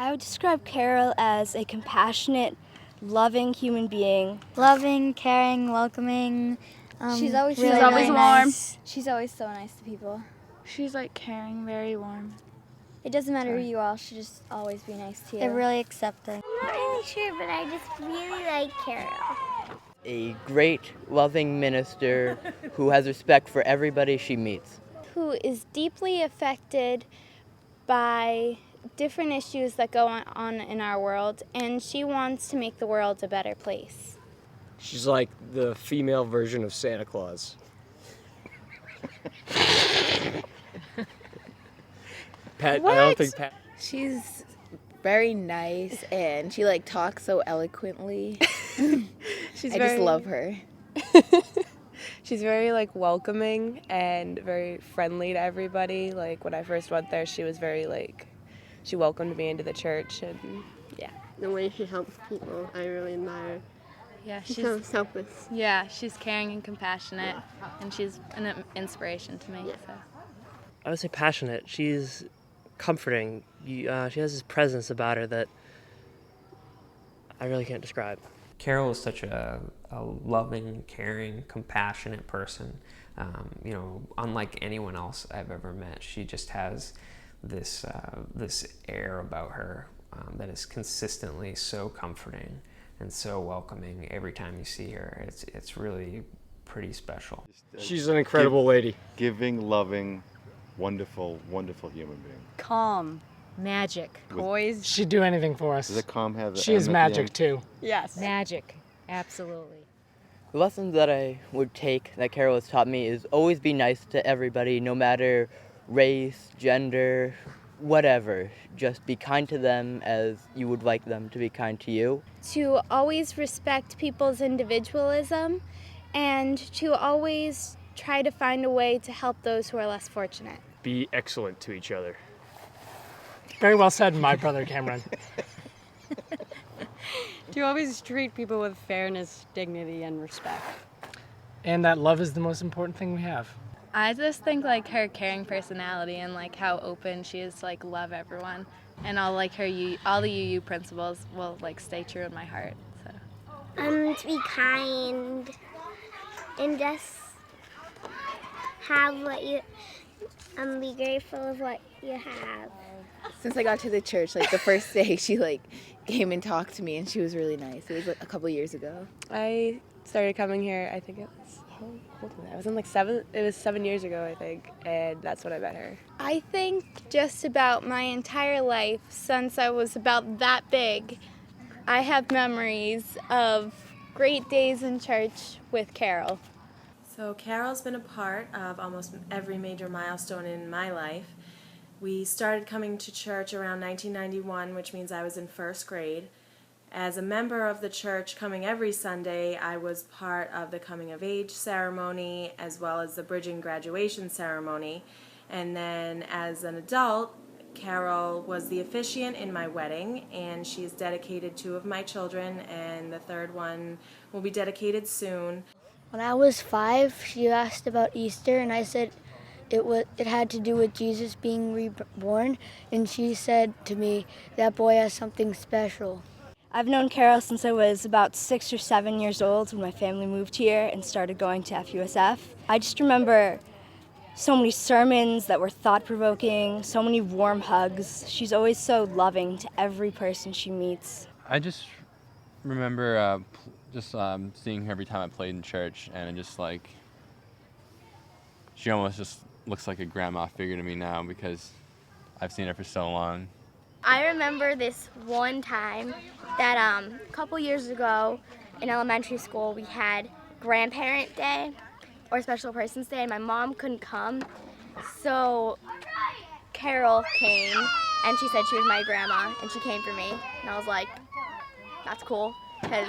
I would describe Carol as a compassionate, loving human being. Loving, caring, welcoming. She's always really warm. nice. She's always so nice to people. She's like caring, very warm. It doesn't matter who you are, she'll just always be nice to you. They're really accepting. I'm not really sure, but I just really like Carol. A great, loving minister who has respect for everybody she meets. Who is deeply affected by different issues that go on in our world, and she wants to make the world a better place. She's like the female version of Santa Claus. Pat, What? I don't think Pat. She's very nice and she like talks so eloquently. I just love her. She's very like welcoming and very friendly to everybody. Like when I first went there, she was very like, she welcomed me into the church, and yeah. The way she helps people, I really admire. Yeah, She's so selfless. Yeah, she's caring and compassionate, and she's an inspiration to me. Yeah. So. I would say passionate. She's comforting. She has this presence about her that I really can't describe. Carol is such a loving, caring, compassionate person. Unlike anyone else I've ever met, she just has this air about her that is consistently so comforting and so welcoming every time you see her. It's really pretty special. She's an incredible lady. Giving, loving, wonderful, wonderful human being. Calm, magic, poised. She'd do anything for us. Does the calm have? She is magic too. Yes. Magic, absolutely. The lessons that I would take that Carol has taught me is always be nice to everybody, no matter race, gender, whatever. Just be kind to them as you would like them to be kind to you. To always respect people's individualism and to always try to find a way to help those who are less fortunate. Be excellent to each other. Very well said, my brother Cameron. To always treat people with fairness, dignity, and respect. And that love is the most important thing we have. I just think like her caring personality and like how open she is to like love everyone, and all like her all the UU principles will like stay true in my heart. So. To be kind and just have what you be grateful of what you have. Since I got to the church, like the first day, she like came and talked to me, and she was really nice. It was like a couple years ago. I started coming here, I think it was, how old was I? I was in like 7 years ago, I think, and that's when I met her. I think just about my entire life, since I was about that big, I have memories of great days in church with Carol. So Carol's been a part of almost every major milestone in my life. We started coming to church around 1991, which means I was in first grade. As a member of the church coming every Sunday, I was part of the coming of age ceremony as well as the bridging graduation ceremony. And then as an adult, Carol was the officiant in my wedding, and she's dedicated 2 of my children, and the third one will be dedicated soon. When I was 5, she asked about Easter, and I said it had to do with Jesus being reborn, and she said to me, that boy has something special. I've known Carol since I was about 6 or 7 years old when my family moved here and started going to FUSF. I just remember so many sermons that were thought-provoking, so many warm hugs. She's always so loving to every person she meets. I just remember seeing her every time I played in church, and just like, she almost just looks like a grandma figure to me now because I've seen her for so long. I remember this one time that a couple years ago in elementary school we had Grandparent Day or Special Persons Day, and my mom couldn't come, so Carol came and she said she was my grandma and she came for me, and I was like, that's cool, because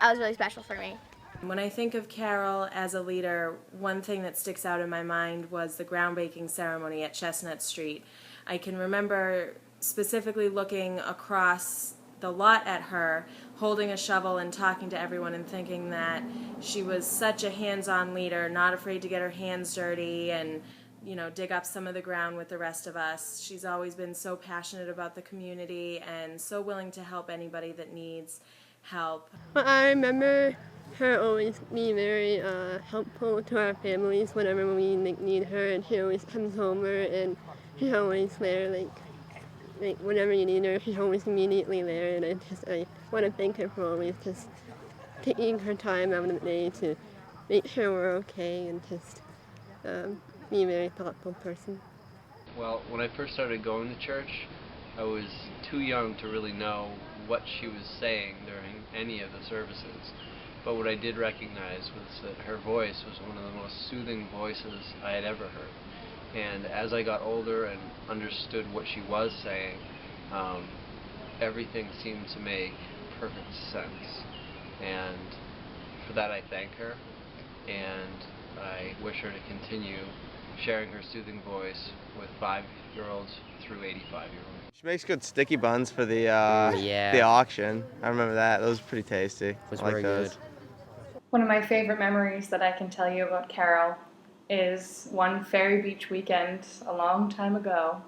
that was really special for me. When I think of Carol as a leader, one thing that sticks out in my mind was the groundbreaking ceremony at Chestnut Street. I can remember specifically looking across the lot at her, holding a shovel and talking to everyone and thinking that she was such a hands-on leader, not afraid to get her hands dirty and dig up some of the ground with the rest of us. She's always been so passionate about the community and so willing to help anybody that needs help. But I remember her always being very helpful to our families whenever we need her, and she always comes over and she's always there, like whenever you need her, she's always immediately there, and I want to thank her for always just taking her time out of the day to make sure we're okay and just be a very thoughtful person. Well, when I first started going to church, I was too young to really know what she was saying during any of the services. But what I did recognize was that her voice was one of the most soothing voices I had ever heard. And as I got older and understood what she was saying, everything seemed to make perfect sense. And for that I thank her, and I wish her to continue sharing her soothing voice with 5-year-olds through 85-year-olds. She makes good sticky buns for the auction. I remember that. Those were pretty tasty. Was I like very those. good. One of my favorite memories that I can tell you about Carol is one Ferry Beach weekend a long time ago.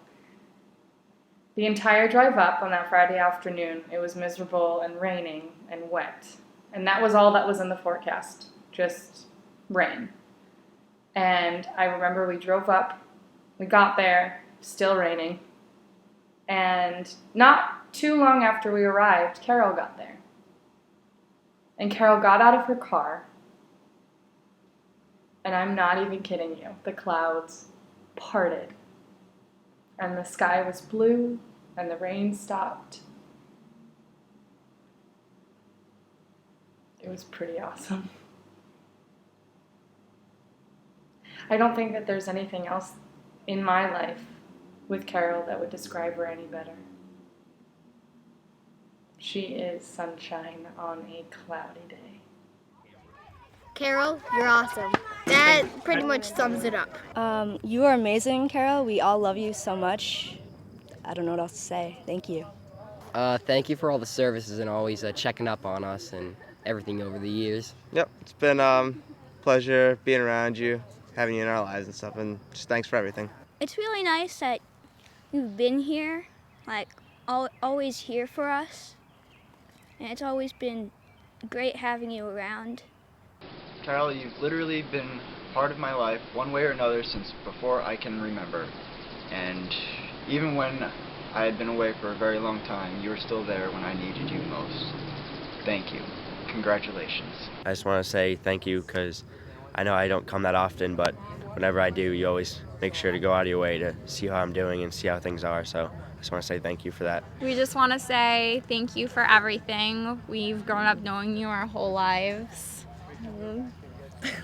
The entire drive up on that Friday afternoon, it was miserable and raining and wet. And that was all that was in the forecast, just rain. And I remember we drove up, we got there, still raining. And not too long after we arrived, Carol got there. And Carol got out of her car, and I'm not even kidding you, the clouds parted, and the sky was blue, and the rain stopped. It was pretty awesome. I don't think that there's anything else in my life with Carol that would describe her any better. She is sunshine on a cloudy day. Carol, you're awesome. That pretty much sums it up. You are amazing, Carol. We all love you so much. I don't know what else to say. Thank you. Thank you for all the services and always checking up on us and everything over the years. Yep, it's been a pleasure being around you, having you in our lives and stuff, and just thanks for everything. It's really nice that you've been here, always here for us. And it's always been great having you around. Carol, you've literally been part of my life one way or another since before I can remember. And even when I had been away for a very long time, you were still there when I needed you most. Thank you. Congratulations. I just want to say thank you because I know I don't come that often, but whenever I do, you always make sure to go out of your way to see how I'm doing and see how things are. So I just want to say thank you for that. We just want to say thank you for everything. We've grown up knowing you our whole lives.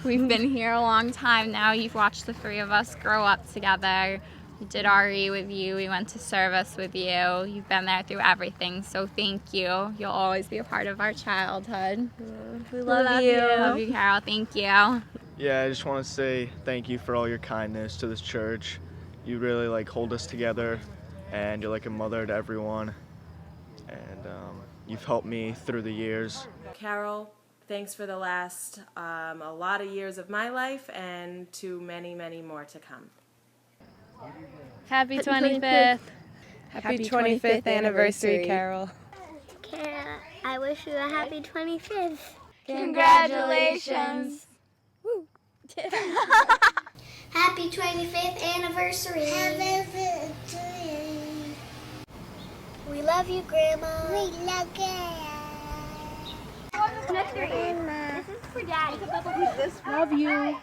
We've been here a long time now. You've watched the three of us grow up together. We did RE with you. We went to service with you. You've been there through everything, so thank you. You'll always be a part of our childhood. We love you. Love you, Carol. Thank you. Yeah, I just want to say thank you for all your kindness to this church. You really hold us together, and you're like a mother to everyone. And you've helped me through the years. Carol, thanks for the last a lot of years of my life, and to many, many more to come. Happy 25th. Happy 25th anniversary, Carol. Carol, I wish you a happy 25th. Congratulations. Woo. Happy 25th anniversary. We love you, Grandma. We love you. This is for Daddy. Love you.